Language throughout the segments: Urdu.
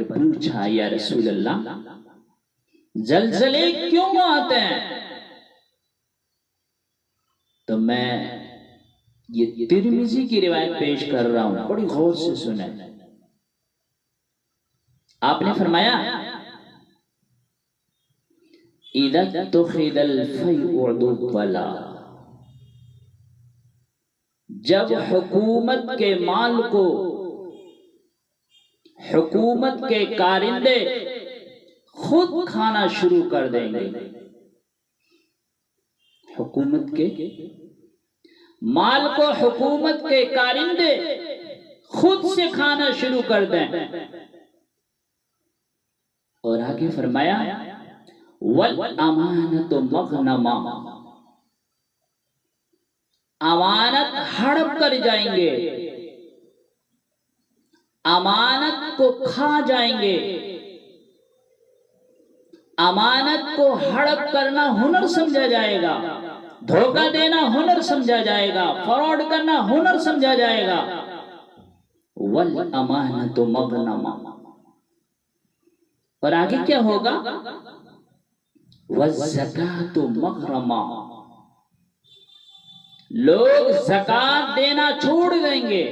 پر پوچھا یا رسول اللہ زلزلے کیوں آتے ہیں؟ تو میں یہ ترمذی کی روایت پیش کر رہا ہوں، بڑی غور سے سنیں۔ آپ نے فرمایا اذا اتخذ الفیء عضلا، جب حکومت کے مال کو حکومت کے کارندے خود کھانا شروع کر دیں گے، حکومت کے مال کو حکومت کے کارندے خود سے کھانا شروع کر دیں، اور آگے فرمایا والامانۃ مغنما، امانت ہڑپ کر جائیں گے، امانت کو کھا جائیں گے۔ امانت کو ہڑپ کرنا ہنر سمجھا جائے گا، دھوکہ دینا ہنر سمجھا جائے گا، فراڈ کرنا ہنر سمجھا جائے گا۔ والامانۃ مغنما، اور آگے کیا ہوگا؟ والزکاۃ مغرما، لوگ زکات دینا چھوڑ دیں گے،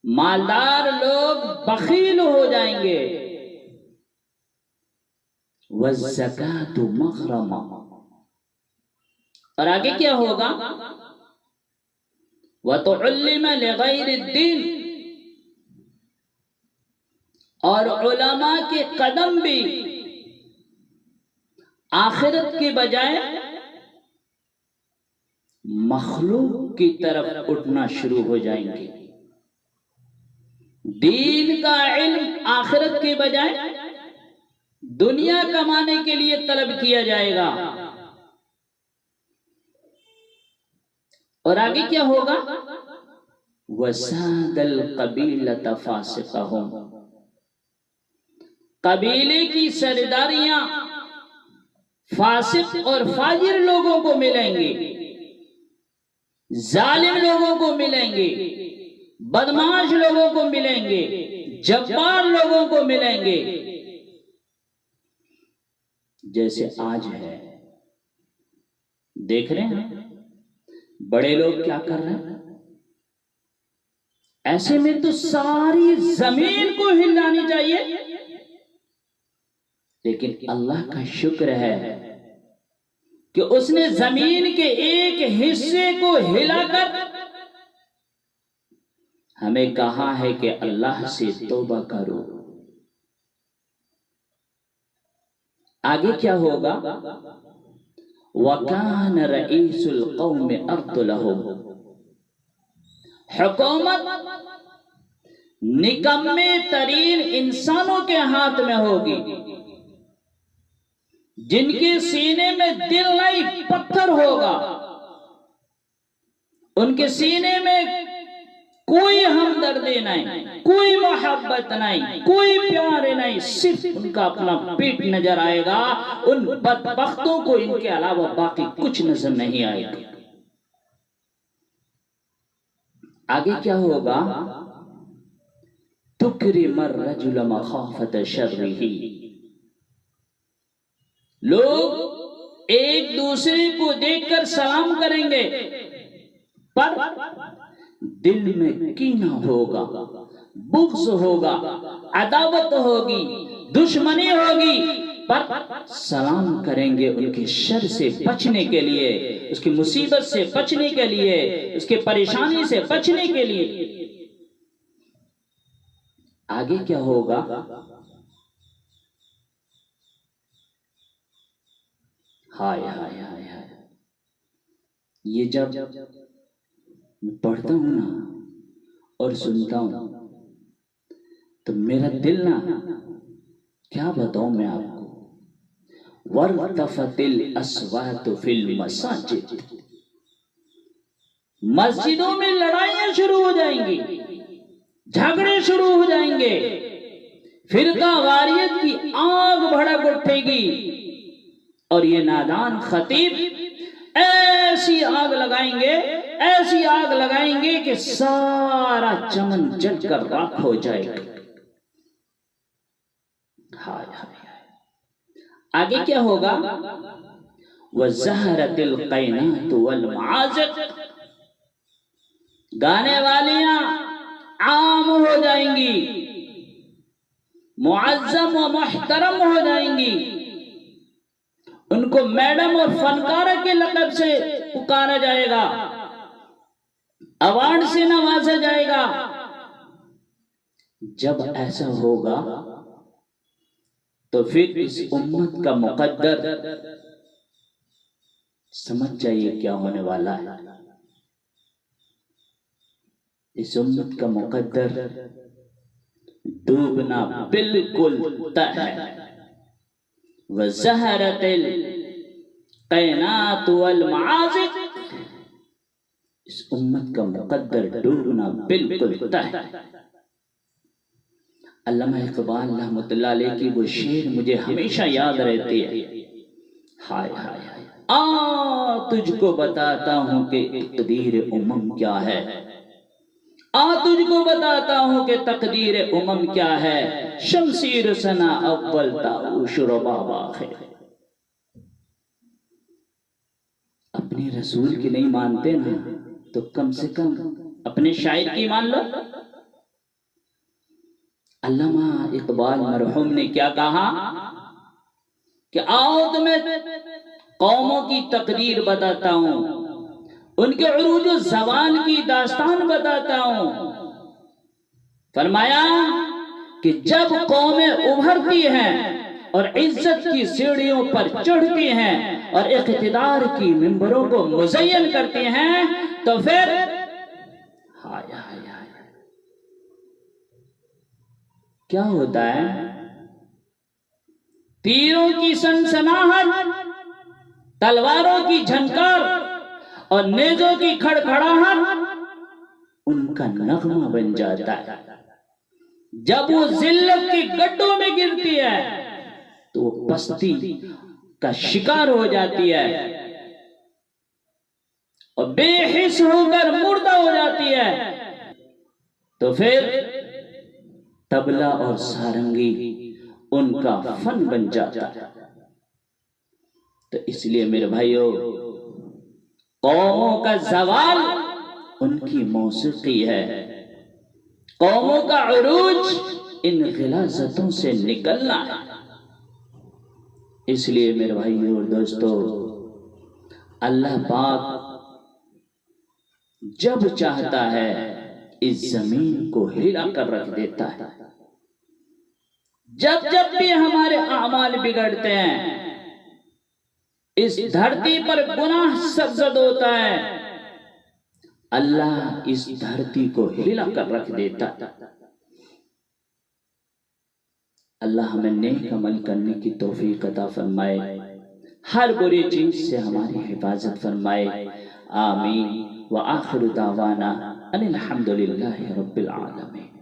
مالدار لوگ بخیل ہو جائیں گے۔ والزکاۃ مغرما، اور آگے کیا ہوگا؟ وتعلم لغیر الدین، اور علماء کے قدم بھی آخرت کے بجائے مخلوق کی طرف اٹھنا شروع ہو جائیں گے۔ دین کا علم آخرت کے بجائے دنیا کمانے کے لیے طلب کیا جائے گا۔ اور آگے کیا ہوگا؟ وَسَادَ الْقَبِيلَةَ فَاسِقَهُمْ، قبیلے کی سرداریاں فاسق اور فاجر لوگوں کو ملیں گے، ظالم لوگوں کو ملیں گے، بدمعاش لوگوں کو ملیں گے، جبار لوگوں کو ملیں گے، جیسے آج ہے۔ دیکھ رہے ہیں بڑے لوگ کیا کر رہے ہیں؟ ایسے میں تو ساری زمین کو ہلانی چاہیے، لیکن اللہ کا شکر ہے کہ اس نے زمین کے ایک حصے کو ہلا کر ہمیں کہا ہے کہ اللہ سے توبہ کرو۔ آگے کیا ہوگا؟ وَكَانَ رَئِيسُ الْقَوْمِ أَرْضُلَهُمْ، حکومت نکمے ترین انسانوں کے ہاتھ میں ہوگی، جن کے سینے میں دل نہیں پتھر ہوگا، ان کے سینے میں کوئی ہمدردی نہیں، کوئی محبت نہیں، کوئی پیار نہیں، صرف ان کا اپنا پیٹ نظر آئے گا۔ ان بدبختوں کو ان کے علاوہ باقی کچھ نظر نہیں آئے گا۔ آگے کیا ہوگا؟ تکرم الرجل مخافۃ شرہ، لوگ ایک دوسرے کو دیکھ کر سلام کریں گے، پر دل میں کینہ ہوگا، بغض ہوگا، عداوت ہوگی، دشمنی ہوگی، پر سلام کریں گے ان کے شر سے بچنے کے لیے، اس کی مصیبت سے بچنے کے لیے، اس کے پریشانی سے بچنے کے لیے۔ آگے کیا ہوگا؟ ہائے ہائے ہائے ہائے، یہ جب میں پڑھتا ہوں نا اور سنتا ہوں تو میرا دل نا، کیا بتاؤں میں آپ کو، وَارْتَفَتِ الْأَصْوَاتُ فِي الْمَسَاجِدِ، مسجدوں میں لڑائیاں شروع ہو جائیں گی، جھگڑے شروع ہو جائیں گے، فرقہ واریت کی آگ بھڑک اٹھے گی، اور یہ نادان خطیب ایسی آگ لگائیں گے، ایسی آگ لگائیں گے کہ سارا چمن جل کر راکھ ہو جائے گا۔ ہائے ہائے، آگے کیا ہوگا؟ وَزَهَرَتِ الْقَيْنَاتُ وَالْمَعَازِقُ، گانے والیاں عام ہو جائیں گی، معظم و محترم ہو جائیں گی، ان کو میڈم اور فنکارہ کے لقب سے پکارا جائے گا، ایوارڈ سے نوازا جائے گا۔ جب ایسا ہوگا تو پھر اس امت کا مقدر سمجھ جائیے کیا ہونے والا ہے۔ اس امت کا مقدر ڈوبنا بالکل طے ہے۔ وَزَهَرَتِ الْقَيْنَاتُ وَالْمَعَازِقُ، اس امت کا مقدر ڈوبنا بالکل طے ہے۔ علامہ اقبال رحمۃ اللہ علیہ کی وہ شعر مجھے ہمیشہ یاد رہتی ہے۔ ہائے ہائے، آ تجھ کو بتاتا ہوں کہ تقدیر امم کیا ہے، آ تجھ کو بتاتا ہوں کہ تقدیر امم کیا ہے، شمشیر سنا اول تاؤش رباب آخر۔ اپنے رسول کی نہیں مانتے نا تو کم سے کم اپنے شاعر کی مان لو۔ علامہ اقبال مرحوم نے کیا کہا کہ آؤ تمہیں قوموں کی تقریر بتاتا ہوں، ان کے عروج و زوال کی داستان بتاتا ہوں۔ فرمایا کہ جب قومیں ابھرتی ہیں اور عزت کی سیڑھیوں پر چڑھتی ہیں اور اقتدار کی منبروں کو مزین کرتی ہیں تو پھر ہائے ہائے ہائے کیا ہوتا ہے؟ تیروں کی سنسناہٹ، تلواروں کی جھنکار اور نیزوں کی کھڑکھڑاہٹ ان کا نغمہ بن جاتا ہے۔ جب وہ ذلت کے گڈھوں میں گرتی ہے تو وہ پستی کا شکار ہو جاتی ہے اور بے حس ہو کر مردہ ہو جاتی ہے، تو پھر طبلہ اور سارنگی ان کا فن بن جاتا ہے۔ تو اس لیے میرے بھائیو، قوموں کا زوال ان کی موسیقی ہے، قوموں کا عروج ان غلاظتوں سے نکلنا ہے۔ اس لیے میرے بھائیو اور دوستو، اللہ پاک جب چاہتا ہے اس زمین کو ہلا کر رکھ دیتا ہے۔ جب جب بھی ہمارے اعمال بگڑتے ہیں، اس دھرتی پر گناہ سرزد ہوتا ہے، اللہ اس دھرتی کو ہلا کر رکھ دیتا ہے۔ اللہ ہمیں نیک عمل کرنے کی توفیق عطا فرمائے، ہر بری چیز سے ہماری حفاظت فرمائے، آمین۔ وآخر دعوانا ان الحمدللہ رب العالمین۔